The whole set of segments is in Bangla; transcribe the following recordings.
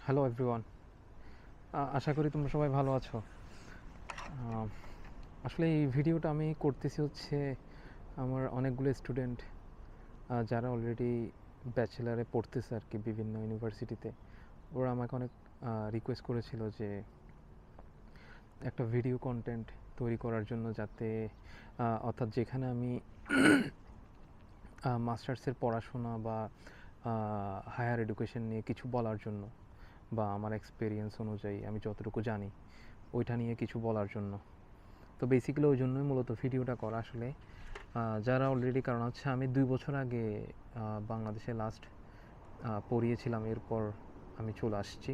হ্যালো এভরিওয়ান, আশা করি তোমরা সবাই ভালো আছো। আহ, আসলে এই ভিডিওটা আমি করতেছি হচ্ছে আমার অনেকগুলো স্টুডেন্ট যারা অলরেডি ব্যাচেলারে পড়তেছে আর কি বিভিন্ন ইউনিভার্সিটিতে। ওরা আমাকে অনেক রিকোয়েস্ট করেছিল যে একটা ভিডিও কন্টেন্ট তৈরি করার জন্য, যাতে অর্থাৎ যেখানে আমি মাস্টার্সের পড়াশোনা বা হায়ার এডুকেশন নিয়ে কিছু বলার জন্য, বা আমার এক্সপিরিয়েন্স অনুযায়ী আমি যতটুকু জানি ওইটা নিয়ে কিছু বলার জন্য। তো বেসিক্যালি ওই জন্যই মূলত ভিডিওটা করা। আসলে যারা অলরেডি, কারণ হচ্ছে আমি 2 বছর আগে বাংলাদেশে লাস্ট পড়িয়েছিলাম, এরপর আমি চলে আসছি,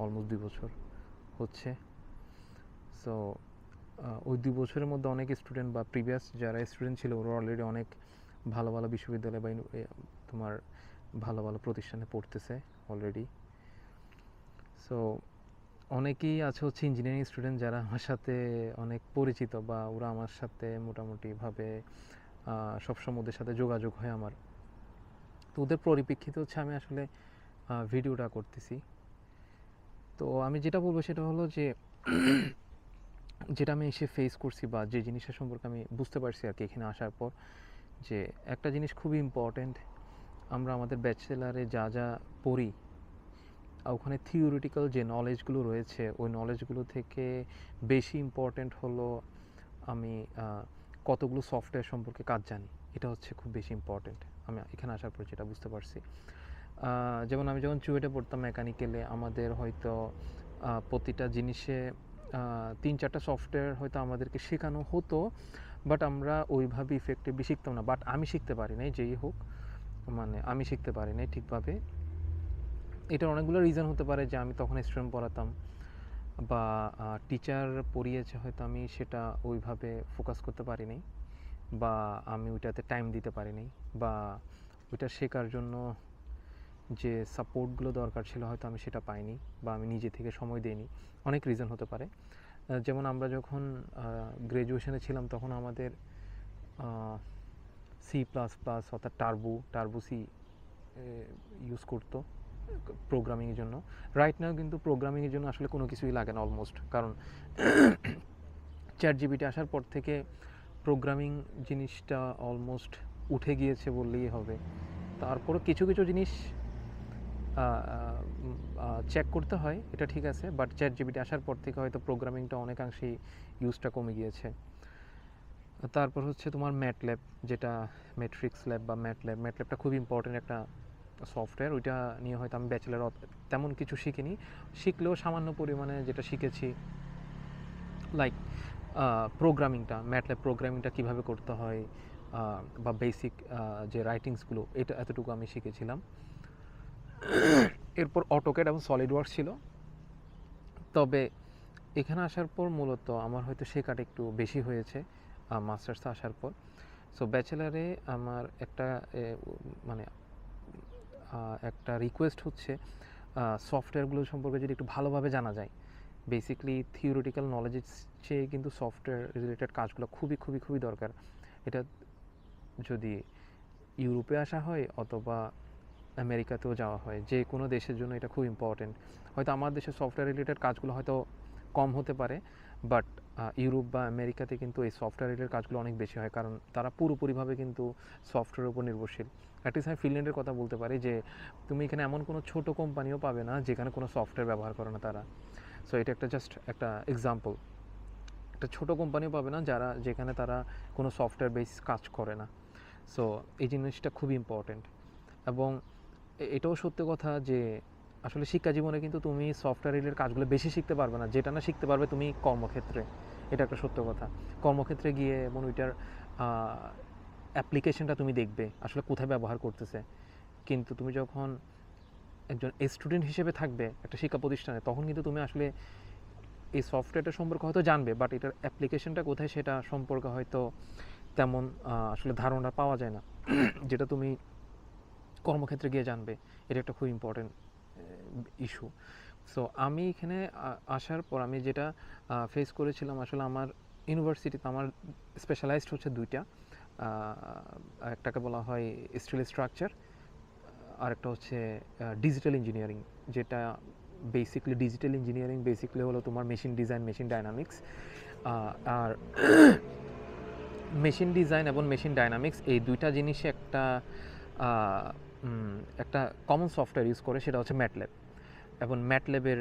অলমোস্ট 2 বছর হচ্ছে। সো ওই 2 বছরের মধ্যে অনেক স্টুডেন্ট বা প্রিভিয়াস যারা স্টুডেন্ট ছিল ওরা অলরেডি অনেক ভালো ভালো বিশ্ববিদ্যালয় বা তোমার ভালো ভালো প্রতিষ্ঠানে পড়তেছে অলরেডি। সো অনেকেই আছে হচ্ছে ইঞ্জিনিয়ারিং স্টুডেন্ট যারা আমার সাথে অনেক পরিচিত, বা ওরা আমার সাথে মোটামুটিভাবে সবসময় ওদের সাথে যোগাযোগ হয় আমার। তো ওদের পরিপ্রেক্ষিতে হচ্ছে আমি আসলে ভিডিওটা করতেছি। তো আমি যেটা বলবো সেটা হলো যে যেটা আমি এসে ফেস করছি বা যে জিনিসটা সম্পর্কে আমি বুঝতে পারছি আর কি এখানে আসার পর, যে একটা জিনিস খুবই ইম্পর্ট্যান্ট। আমরা আমাদের ব্যাচেলারে যা যা পড়ি, ওখানে থিওরিটিক্যাল যে নলেজগুলো রয়েছে ওই নলেজগুলো থেকে বেশি ইম্পর্ট্যান্ট হলো আমি কতগুলো সফটওয়্যার সম্পর্কে কাজ জানি। এটা হচ্ছে খুব বেশি ইম্পর্ট্যান্ট। আমি এখানে আসার পর যেটা বুঝতে পারছি, যেমন আমি যখন চুয়েটে পড়তাম মেকানিক্যালে, আমাদের হয়তো প্রতিটা জিনিসে 3-4টা সফটওয়্যার হয়তো আমাদেরকে শেখানো হতো, বাট আমরা ওইভাবে ইফেক্টিভলি শিখতাম না। বাট আমি শিখতে পারি নাই, যেই হোক, মানে আমি শিখতে পারি নাই ঠিকভাবে। এটার অনেকগুলো রিজন হতে পারে, যে আমি তখন স্টুডেন্ট পড়াতাম, বা টিচার পড়িয়েছে হয়তো আমি সেটা ওইভাবে ফোকাস করতে পারি নাই, বা আমি ওইটাতে টাইম দিতে পারি নাই, বা ওইটা শেখার জন্য যে সাপোর্টগুলো দরকার ছিল হয়তো আমি সেটা পাইনি, বা আমি নিজে থেকে সময় দিইনি। অনেক রিজন হতে পারে। যেমন আমরা যখন গ্র্যাজুয়েশনে ছিলাম তখন আমাদের C++ অর্থাৎ টার্বো সি ইউজ করতো প্রোগ্রামিংয়ের জন্য। রাইট নাও কিন্তু প্রোগ্রামিংয়ের জন্য আসলে কোনো কিছুই লাগে না অলমোস্ট, কারণ চ্যাট জিপিটি আসার পর থেকে প্রোগ্রামিং জিনিসটা অলমোস্ট উঠে গিয়েছে বললেই হবে। তারপরে কিছু কিছু জিনিস চেক করতে হয়, এটা ঠিক আছে, বাট চ্যাট জিপিটি আসার পর থেকে হয়তো প্রোগ্রামিংটা অনেকাংশেই ইউজটা কমে গিয়েছে। তারপর হচ্ছে তোমার ম্যাটল্যাব, যেটা ম্যাট্রিক্স ল্যাব বা ম্যাটল্যাবটা খুব ইম্পর্টেন্ট একটা সফটওয়্যার। ওইটা নিয়ে হয়তো আমি ব্যাচেলার তেমন কিছু শিখিনি, শিখলেও সামান্য পরিমাণে যেটা শিখেছি, লাইক ম্যাটল্যাব প্রোগ্রামিংটা কীভাবে করতে হয়, বা বেসিক যে রাইটিংসগুলো, এটা এতটুকু আমি শিখেছিলাম। এরপর অটোক্যাড এবং সলিড ওয়ার্কস ছিল। তবে এখানে আসার পর মূলত আমার হয়তো শেখাটা একটু বেশি হয়েছে মাস্টার্সে আসার পর। সো ব্যাচেলারে আমার মানে একটা রিকোয়েস্ট হচ্ছে সফটওয়্যারগুলো সম্পর্কে যদি একটু ভালোভাবে জানা যায়। বেসিক্যালি থিওরিটিক্যাল নলেজের চেয়ে কিন্তু সফটওয়্যার রিলেটেড কাজগুলো খুবই খুবই খুবই দরকার। এটা যদি ইউরোপে আসা হয় অথবা আমেরিকাতেও যাওয়া হয়, যে কোনো দেশের জন্য এটা খুব ইম্পর্টেন্ট। হয়তো আমার দেশে সফটওয়্যার রিলেটেড কাজগুলো হয়তো কম হতে পারে, বাট ইউরোপ বা আমেরিকাতে কিন্তু এই সফটওয়্যার রিলেটেড কাজগুলো অনেক বেশি হয়, কারণ তারা পুরোপুরিভাবে কিন্তু সফটওয়্যারের উপর নির্ভরশীল। অ্যাটলিস্ট আমি ফিনল্যান্ডের কথা বলতে পারি, যে তুমি এখানে এমন কোনো ছোট কোম্পানিও পাবে না যেখানে কোনো সফটওয়্যার ব্যবহার করে না তারা। সো এটা জাস্ট একটা এক্সাম্পল। একটা ছোট কোম্পানিও পাবে না যেখানে তারা কোনো সফটওয়্যার বেস কাজ করে না। সো এই জিনিসটা খুবই ইম্পর্টেন্ট। এবং এটাও সত্যি কথা যে আসলে শিক্ষা জীবনে কিন্তু তুমি সফটওয়্যার রিলেটেড কাজগুলো বেশি শিখতে পারবে না, যেটা না শিখতে পারবে তুমি কর্মক্ষেত্রে। এটা একটা সত্য কথা। কর্মক্ষেত্রে গিয়ে এবং ওইটার অ্যাপ্লিকেশনটা তুমি দেখবে আসলে কোথায় ব্যবহার করতেছে। কিন্তু তুমি যখন একজন স্টুডেন্ট হিসেবে থাকবে একটা শিক্ষা প্রতিষ্ঠানে, তখন কিন্তু তুমি আসলে এই সফটওয়্যারটা সম্পর্কে হয়তো জানবে, বাট এটার অ্যাপ্লিকেশনটা কোথায় সেটা সম্পর্কে হয়তো তেমন আসলে ধারণা পাওয়া যায় না, যেটা তুমি কর্মক্ষেত্রে গিয়ে জানবে। এটা একটা খুব ইম্পর্টেন্ট ইস্যু। সো আমি এখানে আসার পর আমি যেটা ফেস করেছিলাম, আসলে আমার ইউনিভার্সিটিতে আমার স্পেশালাইজড হচ্ছে দুইটা। একটাকে বলা হয় স্টিল স্ট্রাকচার, আরেকটা হচ্ছে ডিজিটাল ইঞ্জিনিয়ারিং, যেটা ডিজিটাল ইঞ্জিনিয়ারিং বেসিক্যালি হলো তোমার মেশিন ডিজাইন, মেশিন ডায়নামিক্স। আর মেশিন ডিজাইন এবং মেশিন ডায়নামিক্স এই দুইটা জিনিসে একটা কমন সফটওয়্যার ইউজ করে, সেটা হচ্ছে ম্যাটল্যাব। এবং ম্যাটল্যাবের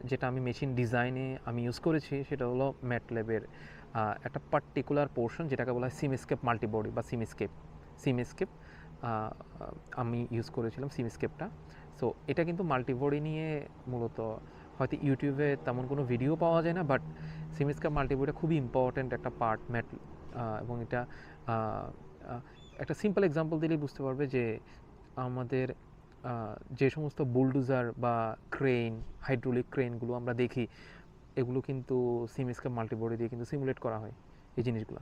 যেটা আমি মেশিন ডিজাইনে আমি ইউজ করেছি সেটা হলো ম্যাটল্যাবের একটা পার্টিকুলার পোর্শন, যেটাকে বলা হয় সিমস্কেপ মাল্টিবডি বা সিমস্কেপ আমি ইউজ করেছিলাম সিমস্কেপটা। সো এটা কিন্তু মাল্টিবডি নিয়ে মূলত হয়তো ইউটিউবে তেমন কোনো ভিডিও পাওয়া যায় না, বাট সিমস্কেপ মাল্টিবডিটা খুবই ইম্পর্ট্যান্ট একটা পার্ট এবং এটা একটা সিম্পল এক্সাম্পল দিলেই বুঝতে পারবে যে আমাদের যে সমস্ত বুলডোজার বা ক্রেন, হাইড্রোলিক ক্রেনগুলো আমরা দেখি, এগুলো কিন্তু সিমস্কেপ মাল্টিবডি দিয়ে কিন্তু সিমুলেট করা হয়। এই জিনিসগুলো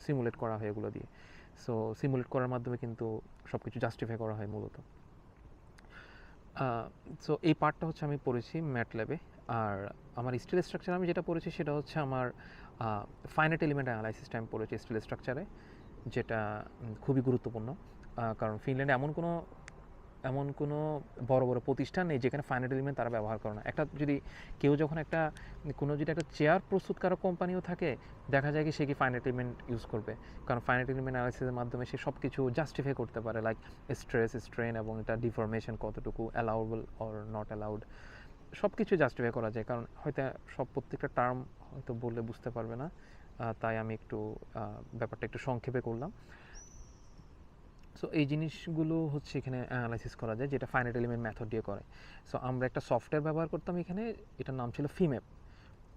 সিমুলেট করা হয় এগুলো দিয়ে। সো সিমুলেট করার মাধ্যমে কিন্তু সব কিছু জাস্টিফাই করা হয় মূলত। সো এই পার্টটা হচ্ছে আমি পড়েছি ম্যাটল্যাবে। আর আমার স্টিল স্ট্রাকচার আমি যেটা পড়েছি সেটা হচ্ছে আমার ফাইনাইট এলিমেন্ট অ্যানালাইসিসটা আমি পড়েছি স্টিল স্ট্রাকচারে, যেটা খুবই গুরুত্বপূর্ণ। কারণ ফিনল্যান্ডে এমন কোনো বড় বড় প্রতিষ্ঠান নেই যেখানে ফাইনাইট এলিমেন্ট তারা ব্যবহার করে না। যখন একটা চেয়ার প্রস্তুতকারক কোম্পানিও থাকে, দেখা যায় কি সে কি ফাইনাইট এলিমেন্ট ইউজ করবে, কারণ ফাইনাইট এলিমেন্ট অ্যানালাইসিসের মাধ্যমে সে সব কিছু জাস্টিফাই করতে পারে, লাইক স্ট্রেস, স্ট্রেন এবং এটা ডিফরমেশন কতটুকু অ্যালাউবেল অর নট অ্যালাউড, সব কিছু জাস্টিফাই করা যায়। কারণ হয়তো প্রত্যেকটা টার্ম হয়তো বললে বুঝতে পারবে না, তাই আমি ব্যাপারটা একটু সংক্ষেপে করলাম। সো এই জিনিসগুলো হচ্ছে এখানে অ্যানালাইসিস করা যায়, যেটা ফাইনাইট এলিমেন্ট মেথড দিয়ে করে। সো আমরা একটা সফটওয়্যার ব্যবহার করতাম এখানে, এটার নাম ছিল ফিম্যাপ,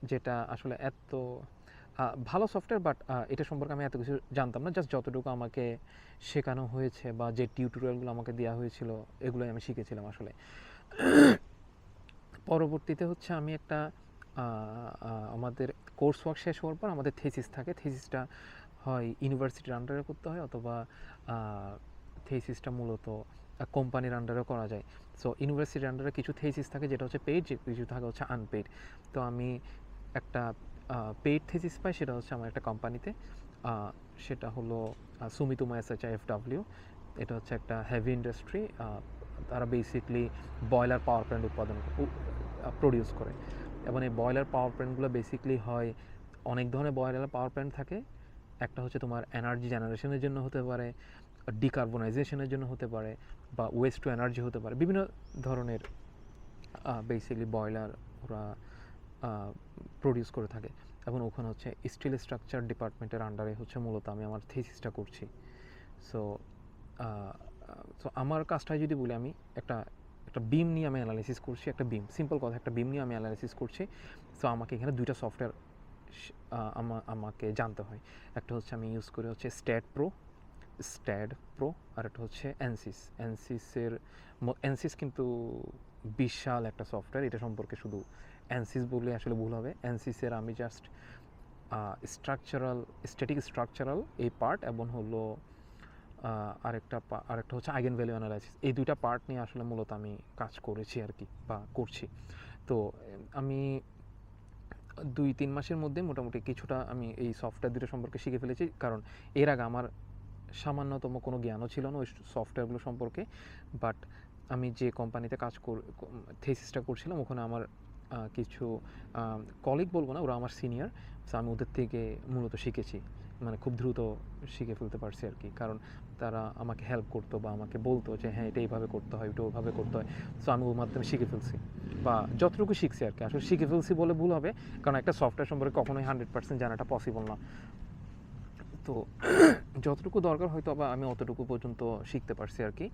যেটা আসলে এত ভালো সফটওয়্যার, বাট এটা সম্পর্কে আমি এত কিছু জানতাম না। জাস্ট যতটুকু আমাকে শেখানো হয়েছে বা যে টিউটোরিয়ালগুলো আমাকে দেওয়া হয়েছিল, এগুলোই আমি শিখেছিলাম আসলে। পরবর্তীতে হচ্ছে আমি আমাদের কোর্স ওয়ার্ক শেষ হওয়ার পর আমাদের থিসিস থাকে। থিসিসটা হয় ইউনিভার্সিটির আন্ডারে করতে হয়, অথবা থিসিসটা মূলত কোম্পানির আন্ডারেও করা যায়। সো ইউনিভার্সিটির আন্ডারে কিছু থিসিস থাকে যেটা হচ্ছে পেইড, কিছু থাকে হচ্ছে আনপেইড। তো আমি একটা পেইড থিসিস পাই, সেটা হচ্ছে আমার একটা কোম্পানিতে, সেটা হলো সুমিতোমো SHIFW। এটা হচ্ছে একটা হেভি ইন্ডাস্ট্রি, তারা basically boiler power plant produce করে। এবং এই বয়লার পাওয়ার প্ল্যান্টগুলো বেসিকলি হয়, অনেক ধরনের বয়লার পাওয়ার প্ল্যান্ট থাকে। একটা হচ্ছে তোমার এনার্জি জেনারেশনের জন্য হতে পারে, ডিকার্বনাইজেশনের জন্য হতে পারে, বা ওয়েস্ট টু এনার্জি হতে পারে। বিভিন্ন ধরনের বেসিকলি বয়লার ওরা প্রডিউস করে থাকে। এবং ওখানে হচ্ছে স্টিল স্ট্রাকচার ডিপার্টমেন্টের আন্ডারে হচ্ছে মূলত আমি আমার থিসিসটা করছি। সো আমার কাজটা যদি বলি, আমি একটা বিম নিয়ে আমি অ্যানালাইসিস করছি, সিম্পল কথা, একটা বিম নিয়ে আমি অ্যানালাইসিস করছি। সো আমাকে এখানে দুইটা সফটওয়্যার আমাকে জানতে হয়। একটা হচ্ছে আমি ইউজ করি হচ্ছে স্ট্যাড প্রো, আর একটা হচ্ছে এনসিস কিন্তু বিশাল একটা সফটওয়্যার। এটা সম্পর্কে শুধু এনসিস বললে আসলে ভুল হবে। এনসিসের আমি জাস্ট স্ট্যাটিক স্ট্রাকচারাল এই পার্ট, এবং হলো আরেকটা হচ্ছে আইগেন ভ্যালু অ্যানালাইসিস। এই দুইটা পার্ট নিয়ে আসলে মূলত আমি কাজ করেছি আর কি, বা করছি। তো আমি 2-3 মাসের মধ্যে মোটামুটি কিছুটা আমি এই সফটওয়্যার দুটো সম্পর্কে শিখে ফেলেছি, কারণ এর আগে আমার সামান্যতম কোনো জ্ঞানও ছিল না ওই সফটওয়্যারগুলো সম্পর্কে। বাট আমি যে কোম্পানিতে থিসিসটা করছিলাম, ওখানে আমার কিছু কলিগ বলবো না, ওরা আমার সিনিয়র। সো আমি ওদের থেকে মূলত শিখেছি, মানে খুব দ্রুত শিখে ফেলতে পারছি আর কি, কারণ তারা আমাকে হেল্প করতো বা আমাকে বলতো যে হ্যাঁ এটা এইভাবে করতে হয়, এটা ওইভাবে করতে হয়। সো আমি ওর মাধ্যমে শিখে ফেলছি, বা যতটুকু শিখছি আর কি। আসলে শিখে ফেলছি বলে ভুল হবে, কারণ একটা সফটওয়্যার সম্পর্কে কখনোই 100% জানাটা পসিবল না। তো যতটুকু দরকার হয়তো বা আমি অতটুকু পর্যন্ত শিখতে পারছি আর কি।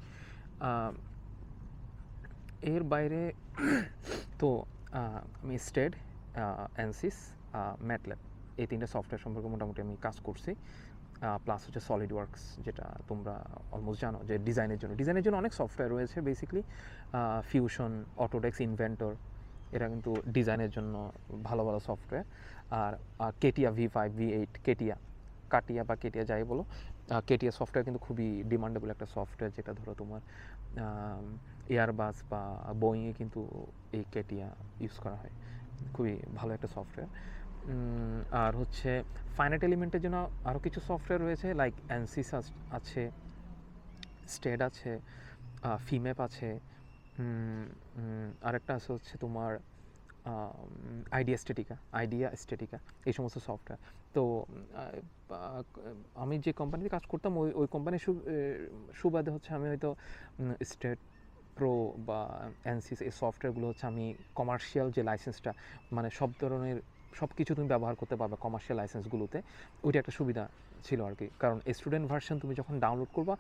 এর বাইরে তো আমি স্টেড, এনসিস, ম্যাটল্যাব, এই তিনটা সফটওয়্যার সম্পর্কে মোটামুটি আমি কাজ করছি। প্লাস হচ্ছে সলিড ওয়ার্কস, যেটা তোমরা অলমোস্ট জানো যে ডিজাইনের জন্য অনেক সফটওয়্যার রয়েছে। বেসিকলি ফিউশন, অটোডেস্ক, ইনভেন্টর, এরা কিন্তু ডিজাইনের জন্য ভালো ভালো সফটওয়্যার। আর কেটিয়া V5, V8, কাটিয়া বা কেটিয়া যাই বলো, কেটিয়া সফটওয়্যার কিন্তু খুবই ডিমান্ডেবল একটা সফটওয়্যার, যেটা ধরো তোমার এয়ারবাস বা বোয়িংয়ে কিন্তু এই কেটিয়া ইউজ করা হয়। খুবই ভালো একটা সফটওয়্যার। আর হচ্ছে ফাইনাইট এলিমেন্টের জন্য আরও কিছু সফটওয়্যার রয়েছে, লাইক অ্যানসিস আছে, স্টেড আছে, ফিম্যাপ আছে, আরেকটা আছে হচ্ছে তোমার আইডিয়া এস্টেটিকা, এই সমস্ত সফটওয়্যার। তো আমি যে কোম্পানিতে কাজ করতাম ওই কোম্পানির সুবাদে হচ্ছে আমি হয়তো স্টেট প্রো বা অ্যানসিস এই সফটওয়্যারগুলো হচ্ছে আমি কমার্শিয়াল যে লাইসেন্সটা, মানে সব ধরনের সব কিছু তুমি ব্যবহার করতে পারবে কমার্শিয়াল লাইসেন্সগুলোতে, ওইটা একটা সুবিধা ছিল আর কি। কারণ স্টুডেন্ট ভার্সন তুমি যখন ডাউনলোড করবা,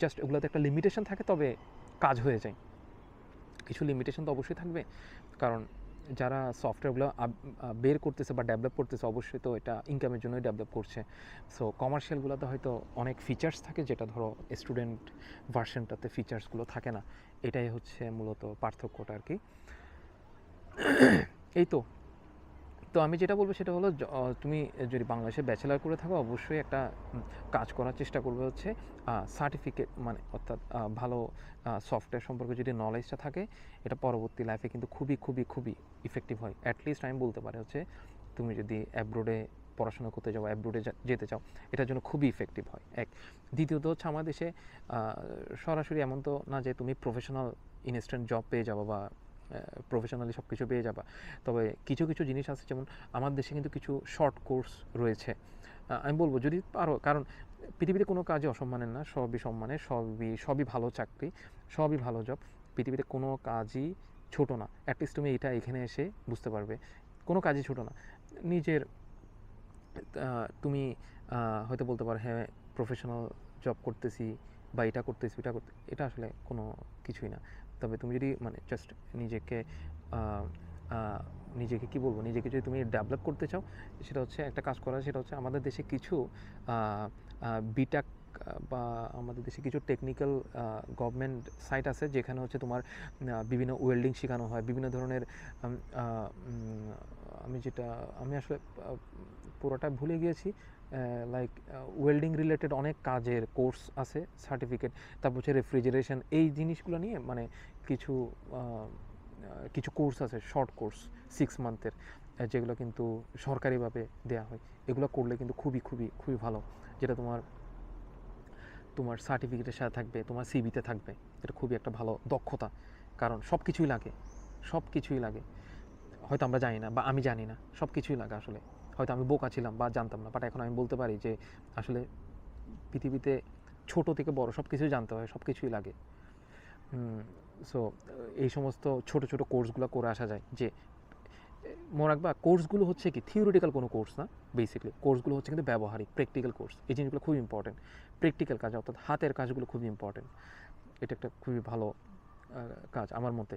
জাস্ট ওগুলোতে একটা লিমিটেশন থাকে, তবে কাজ হয়ে যায়। কিছু লিমিটেশন তো অবশ্যই থাকবে, কারণ যারা সফটওয়্যারগুলো বের করতেছে বা ডেভেলপ করতেছে অবশ্যই তো এটা ইনকামের জন্যই ডেভেলপ করছে। সো কমার্শিয়ালগুলোতে হয়তো অনেক ফিচার্স থাকে যেটা ধরো স্টুডেন্ট ভার্সনটাতে ফিচার্সগুলো থাকে না। এটাই হচ্ছে মূলত পার্থক্যটা আর কি। এই তো তো আমি যেটা বলবো সেটা হলো, তুমি যদি বাংলাদেশে ব্যাচেলার করে থাকো অবশ্যই একটা কাজ করার চেষ্টা করবে হচ্ছে সার্টিফিকেট, মানে অর্থাৎ ভালো সফটওয়্যার সম্পর্কে যদি নলেজটা থাকে, এটা পরবর্তী লাইফে কিন্তু খুবই খুবই খুবই ইফেক্টিভ হয়। অ্যাটলিস্ট আমি বলতে পারি হচ্ছে তুমি যদি অ্যাব্রোডে পড়াশোনা করতে যাও, অ্যাব্রোডে যেতে চাও, এটার জন্য খুবই ইফেক্টিভ হয়। এক, দ্বিতীয়ত হচ্ছে আমার দেশে সরাসরি এমন তো না যে তুমি প্রফেশনাল ইনস্ট্যান্ট জব পেয়ে যাবো বা প্রফেশনালি সব কিছু পেয়ে যাবা। তবে কিছু কিছু জিনিস আছে, যেমন আমার দেশে কিন্তু কিছু শর্ট কোর্স রয়েছে। আমি বলবো যদি পারো, কারণ পৃথিবীতে কোনো কাজই অসম্মানের না, সবই সম্মানের, সবই ভালো চাকরি, সবই ভালো জব। পৃথিবীতে কোনো কাজই ছোট না। অ্যাটলিস্ট তুমি এটা এখানে এসে বুঝতে পারবে, কোনো কাজই ছোট না। নিজের তুমি হয়তো বলতে পারো হ্যাঁ প্রফেশনাল জব করতেছি বা এটা করতেছি এটা আসলে কোনো কিছুই না। তবে তুমি যদি মানে জাস্ট নিজেকে আহ, আহ, নিজেকে কি বলবো, নিজেকে যদি তুমি ডেভেলপ করতে চাও, সেটা হচ্ছে একটা কাজ করা, সেটা হচ্ছে আমাদের দেশে কিছু বিটাক বা আমাদের দেশে কিছু টেকনিক্যাল গভর্নমেন্ট সাইট আছে যেখানে হচ্ছে তোমার বিভিন্ন ওয়েল্ডিং শেখানো হয়, বিভিন্ন ধরনের আমি আসলে পুরোটা ভুলে গিয়েছি, লাইক ওয়েল্ডিং রিলেটেড অনেক কাজের কোর্স আছে, সার্টিফিকেট। তারপর হচ্ছে রেফ্রিজারেশন, এই জিনিসগুলো নিয়ে মানে কিছু কিছু কোর্স আছে, শর্ট কোর্স 6 মান্থের, যেগুলো কিন্তু সরকারিভাবে দেওয়া হয়। এগুলো করলে কিন্তু খুবই খুবই খুবই ভালো, যেটা তোমার তোমার সার্টিফিকেটের সাথে থাকবে, তোমার সিভিতে থাকবে। এটা খুবই একটা ভালো দক্ষতা, কারণ সব কিছুই লাগে, সব কিছুই লাগে। হয়তো আমরা জানি না বা আমি জানি না, সব কিছুই লাগে আসলে। হয়তো আমি বোকা ছিলাম বা জানতাম না, বাট এখন আমি বলতে পারি যে আসলে পৃথিবীতে ছোট থেকে বড় সব কিছুই জানতে হয়, সব কিছুই লাগে। সো এই সমস্ত ছোট ছোট কোর্সগুলো করে আসা যায়। যে মনে রাখবা কোর্সগুলো হচ্ছে কি থিওরিটিক্যাল কোনো কোর্স না, বেসিক্যালি কোর্সগুলো হচ্ছে কিন্তু ব্যবহারিক প্র্যাকটিক্যাল কোর্স। এই জিনিসগুলো খুব ইম্পর্টেন্ট, প্র্যাকটিক্যাল কাজ অর্থাৎ হাতের কাজগুলো খুবই ইম্পর্টেন্ট। এটা একটা খুবই ভালো কাজ আমার মতে।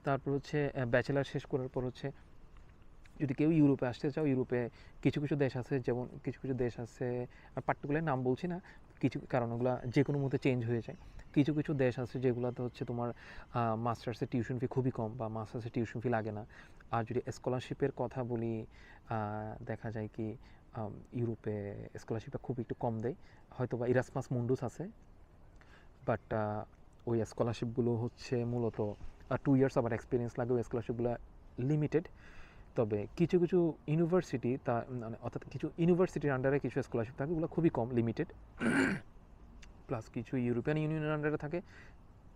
তারপর হচ্ছে ব্যাচেলার শেষ করার পর হচ্ছে যদি কেউ ইউরোপে আসতে চাও, ইউরোপে কিছু কিছু দেশ আছে, যেমন কিছু কিছু দেশ আছে, আর পার্টিকুলার নাম বলছি না, কিছু কারণ ওগুলো যে কোনো মুহূর্তে চেঞ্জ হয়ে যায়। কিছু কিছু দেশ আছে যেগুলোতে হচ্ছে তোমার মাস্টার্সের টিউশন ফি খুবই কম বা মাস্টার্সের টিউশন ফি লাগে না। আর যদি স্কলারশিপের কথা বলি, দেখা যায় কি ইউরোপে স্কলারশিপটা খুব একটু কম দেয়। হয়তো বা ইরাসমাস মুন্ডুস আছে, বাট ওই স্কলারশিপগুলো হচ্ছে মূলত 2 ইয়ার্স আবার এক্সপিরিয়েন্স লাগে, ওই স্কলারশিপগুলো লিমিটেড। তবে কিছু কিছু ইউনিভার্সিটি তা মানে অর্থাৎ কিছু ইউনিভার্সিটির আন্ডারে কিছু স্কলারশিপ থাকে, ওগুলো খুবই কম, লিমিটেড। প্লাস কিছু ইউরোপিয়ান ইউনিয়নের আন্ডারে থাকে,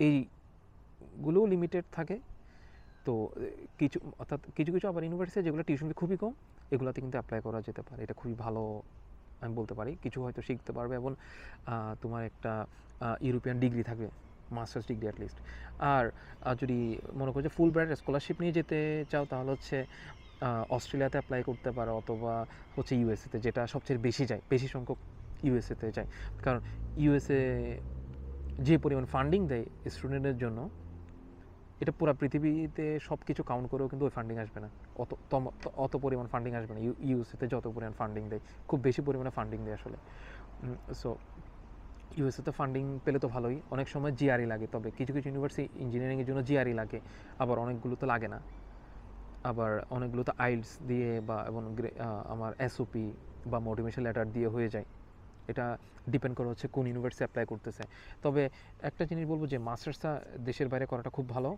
এইগুলোও লিমিটেড থাকে। তো কিছু অর্থাৎ কিছু কিছু আবার ইউনিভার্সিটি যেগুলো টিউশন ফি খুবই কম, এগুলোতে কিন্তু অ্যাপ্লাই করা যেতে পারে। এটা খুবই ভালো, আমি বলতে পারি। কিছু হয়তো শিখতে পারবে এবং তোমার একটা ইউরোপিয়ান ডিগ্রি থাকবে, মাস্টার্স ডিগ্রি অ্যাটলিস্ট। আর যদি মনে করো যে ফুল ব্রাইট স্কলারশিপ নিয়ে যেতে চাও, তাহলে হচ্ছে অস্ট্রেলিয়াতে অ্যাপ্লাই করতে পারো, অথবা হচ্ছে ইউএসএতে, যেটা সবচেয়ে বেশি যায়, বেশি সংখ্যক ইউএসএতে যায়। কারণ ইউএসএ যে পরিমাণ ফান্ডিং দেয় স্টুডেন্টের জন্য, এটা পুরো পৃথিবীতে সব কিছু কাউন্ট করেও কিন্তু ওই ফান্ডিং আসবে না, অত পরিমাণ ফান্ডিং আসবে না ইউএসএতে যত পরিমাণ ফান্ডিং দেয়। খুব বেশি পরিমাণে ফান্ডিং দেয় আসলে। সো ইউএসএতে ফান্ডিং পেলে তো ভালোই। অনেক সময় জিআরই লাগে, তবে কিছু কিছু ইউনিভার্সিটি ইঞ্জিনিয়ারিংয়ের জন্য জিআরই লাগে, আবার অনেকগুলো তো লাগে না। আবার অনেকগুলো তো আইএলটিএস দিয়ে বা এবং আমার এসওপি বা মোটিভেশন লেটার দিয়ে হয়ে যায়। এটা ডিপেন্ড করে হচ্ছে কোন ইউনিভার্সিটি অ্যাপ্লাই করতেছে। তবে একটা জিনিস বলবো যে মাস্টার্সটা দেশের বাইরে করাটা খুব ভালো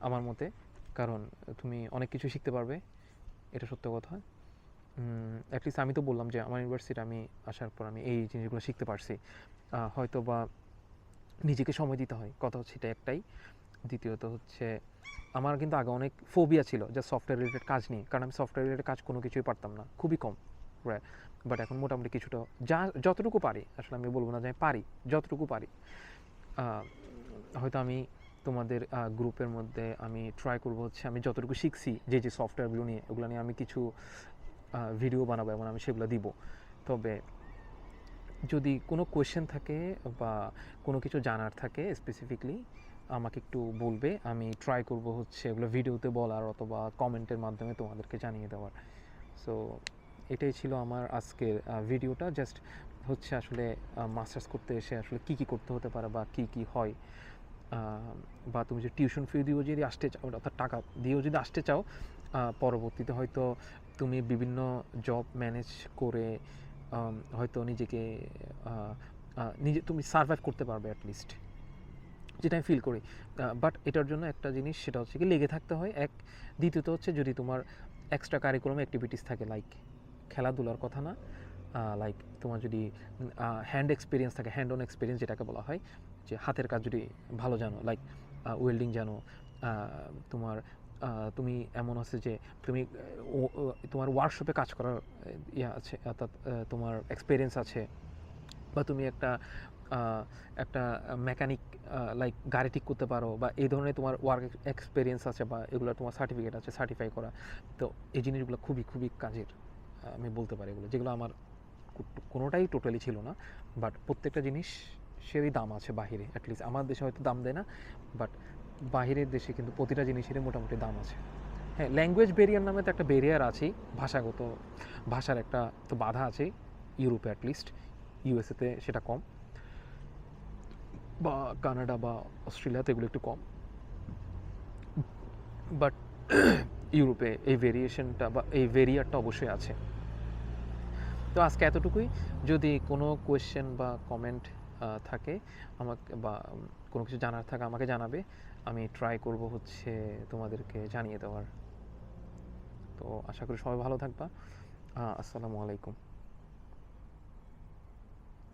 আমার মতে, কারণ তুমি অনেক কিছু শিখতে পারবে, এটা সত্য কথা। অ্যাটলিস্ট আমি তো বললাম যে আমার ইউনিভার্সিটি আমি আসার পর আমি এই জিনিসগুলো শিখতে পারছি। হয়তো বা নিজেকে সময় দিতে হয়, কথা হচ্ছে এটা একটাই। দ্বিতীয়ত হচ্ছে আমার কিন্তু আগে অনেক ফোবিয়া ছিল যে সফটওয়্যার রিলেটেড কাজ নিয়ে, কারণ আমি সফটওয়্যার রিলেটেড কাজ কোনো কিছুই পারতাম না, খুবই কম। রাইট। বাট এখন মোটামুটি কিছুটা যতটুকু পারি, আসলে আমি বলবো না যে আমি পারি, যতটুকু পারি হয়তো আমি তোমাদের গ্রুপের মধ্যে আমি ট্রাই করবো হচ্ছে আমি যতটুকু শিখছি যে সফটওয়্যারগুলো নিয়ে, ওগুলো নিয়ে আমি কিছু ভিডিও বানাবো এবং আমি সেগুলো দিব। তবে যদি কোনো কোয়েশ্চেন থাকে বা কোনো কিছু জানার থাকে স্পেসিফিকলি আমাকে একটু বলবে, আমি ট্রাই করব হচ্ছে এগুলো ভিডিওতে বলার অথবা কমেন্টের মাধ্যমে তোমাদেরকে জানিয়ে দেওয়ার। সো এটাই ছিল আমার আজকের ভিডিওটা। জাস্ট হচ্ছে আসলে মাস্টার্স করতে এসে আসলে কী কী করতে হতে পারে বা কী কী হয়, বা তুমি যে টিউশন ফি দিয়েও যদি আসতে চাও, অর্থাৎ টাকা দিয়েও যদি আসতে চাও, পরবর্তীতে হয়তো তুমি বিভিন্ন জব ম্যানেজ করে হয়তো নিজেকে নিজে তুমি সার্ভাইভ করতে পারবে অ্যাটলিস্ট, যেটা আমি ফিল করি। বাট এটার জন্য একটা জিনিস, সেটা হচ্ছে কি লেগে থাকতে হয় এক। দ্বিতীয়ত হচ্ছে যদি তোমার এক্সট্রা কারিকুলাম অ্যাক্টিভিটিস থাকে, লাইক খেলাধুলার কথা না, লাইক তোমার যদি হ্যান্ড এক্সপিরিয়েন্স থাকে, হ্যান্ড অন এক্সপিরিয়েন্স যেটাকে বলা হয়, যে হাতের কাজ যদি ভালো জানো, লাইক ওয়েল্ডিং জানো, তোমার তুমি এমন আছে যে তুমি তোমার ওয়ার্কশপে কাজ করার ইয়ে আছে, অর্থাৎ তোমার এক্সপিরিয়েন্স আছে, বা তুমি একটা একটা মেকানিক লাইক গাড়ি ঠিক করতে পারো, বা এই ধরনের তোমার ওয়ার্ক এক্সপিরিয়েন্স আছে, বা এগুলো তোমার সার্টিফিকেট আছে সার্টিফাই করা। তো এই জিনিসগুলো খুবই খুবই কাজের, আমি বলতে পারি এগুলো, যেগুলো আমার কোনোটাই টোটালি ছিল না। বাট প্রত্যেকটা জিনিস সেরই দাম আছে বাহিরে, অ্যাটলিস্ট আমার দেশে হয়তো দাম দেয় না, বাট বাহিরের দেশে কিন্তু প্রতিটা জিনিসেরই মোটামুটি দাম আছে। হ্যাঁ, ল্যাঙ্গুয়েজ ব্যারিয়ার নামে তো একটা ব্যারিয়ার আছেই, ভাষাগত ভাষার একটা তো বাধা আছেই, ইউরোপে অ্যাটলিস্ট, ইউএসএতে সেটা কম, বা কানাডা বা অস্ট্রেলিয়াতে এগুলো একটু কম, বাট ইউরোপে এই ভেরিয়েশনটা বা এই ভেরিয়ারটা অবশ্যই আছে। তো আজকে এতটুকুই। যদি কোনো কোয়েশ্চেন বা কমেন্ট থাকে আমাকে, বা কোনো কিছু জানার থাকে আমাকে জানাবে, আমি ট্রাই করব হচ্ছে তোমাদেরকে জানিয়ে দেওয়ার। তো আশা করি সবাই ভালো থাকবা। আসসালামু আলাইকুম।